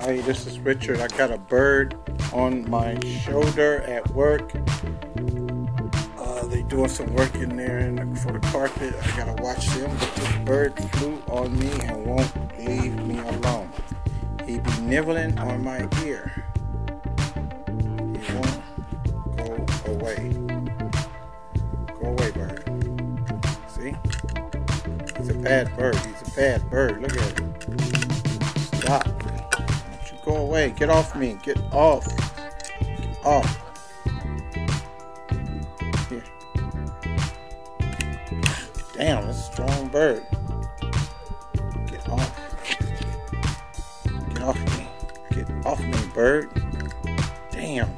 Hey, this is Richard. I got a bird on my shoulder at work. They doing some work in there for the carpet. I gotta watch them, but this bird flew on me and won't leave me alone. He be nibbling on my ear. He won't go away. Go away, bird. See? He's a bad bird. He's a bad bird. Look at him. Stop. Don't you go away. Get off me. Get off. Get off. Here. Damn, that's a strong bird. Get off. Get off me. Get off me, bird. Damn.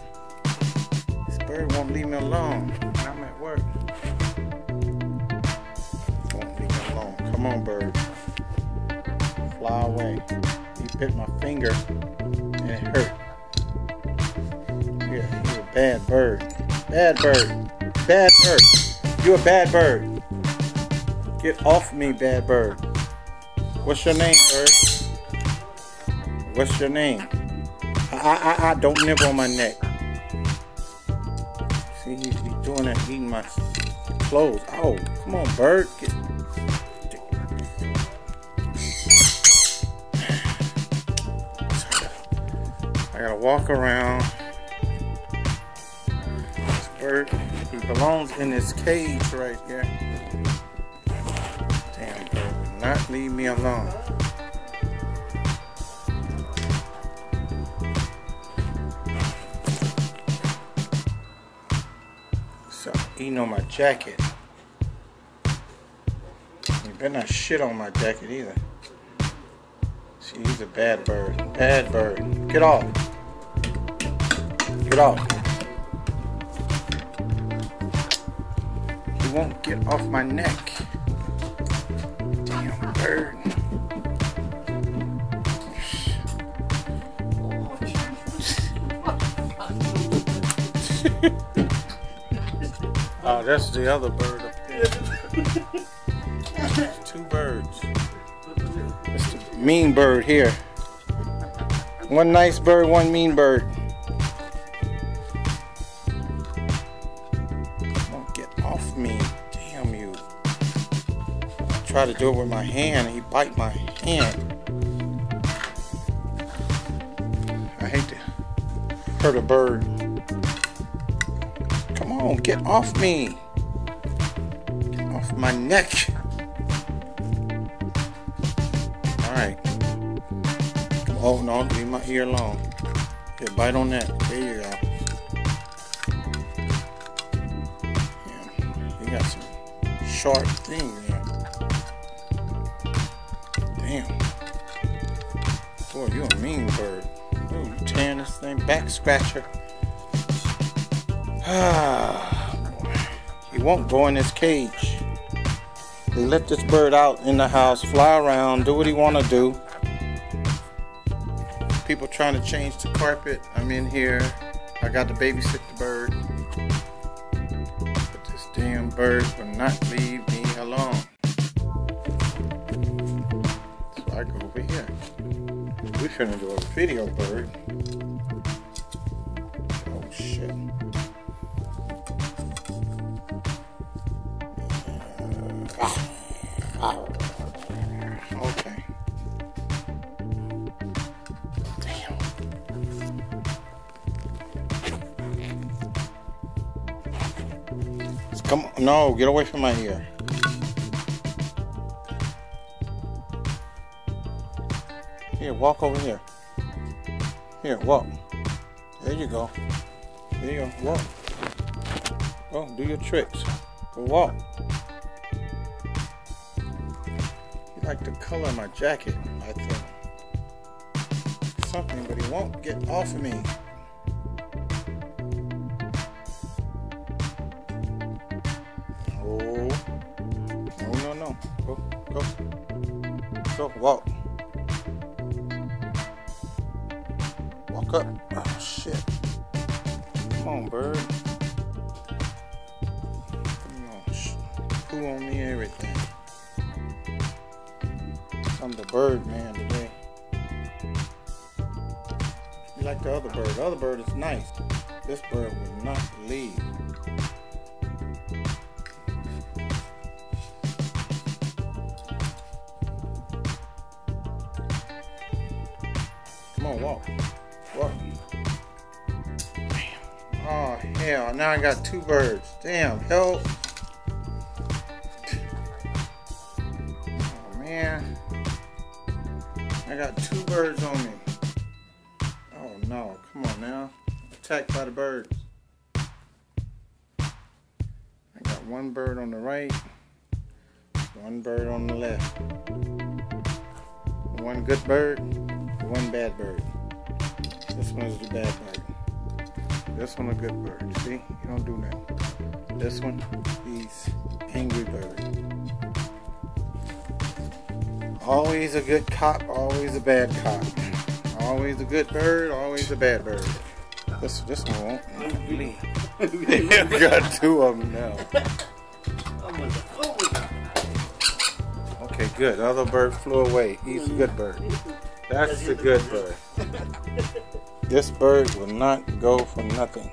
This bird won't leave me alone when I'm at work. Won't leave me alone. Come on, bird. Fly away. He bit my finger and it hurt. Yeah, you're a bad bird. Bad bird. Bad bird. You're a bad bird. Get off me, bad bird. What's your name, bird? What's your name? Don't nibble on my neck. See, he's doing that, eating my clothes. Oh, come on, bird. I gotta walk around. This bird, he belongs in this cage right here. Damn bird, will not leave me alone. So, eating on my jacket. You better not shit on my jacket either. See, he's a bad bird. Bad bird. Get off. Get off. He won't get off my neck. Damn bird. Oh, that's the other bird up there. Two birds. That's the mean bird here. One nice bird, one mean bird. Don't get off me. Damn you. I try to do it with my hand and he bite my hand. I hate to hurt a bird. Come on, get off me. Get off my neck. Alright. Oh no, leave my ear alone. Here, bite on that. There you go. Yeah, you got some sharp thing there. Damn. Boy, you a mean bird. Ooh, you tearing this thing back scratcher. He won't go in his cage. They let this bird out in the house, fly around, do what he want to do. People trying to change the carpet. I'm in here. I got to babysit the bird. But this damn bird will not leave me alone. So I go over here. We're finna do a video, bird. Oh shit. Okay. Damn. Come on. No, get away from my ear. Here, walk over here. Here, walk. There you go. There you go. Walk. Go, do your tricks. Go walk. Like the color of my jacket, I think. Something, but he won't get off of me. Oh. No, no, no. Go. Go, walk. Walk up. Oh, shit. Come on, bird. Come on. Poo on me and everything. I'm the bird man today. like the other bird. The other bird is nice. This bird will not leave. Come on, walk. Walk. Damn. Oh, hell. Now I got 2 birds. Damn, help. Oh, man. I got 2 birds on me. Oh, no. Come on now. Attacked by the birds. I got 1 bird on the right. 1 bird on the left. 1 good bird. 1 bad bird. This one is the bad bird. This one a good bird. See? You don't do nothing. This one, he's angry bird. Always a good cop, always a bad cop. Always a good bird, always a bad bird. This one won't leave. I've got 2 of them now. Okay, good. The other bird flew away. He's a good bird. That's the good bird. This bird will not go for nothing.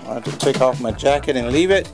I have to take off my jacket and leave it.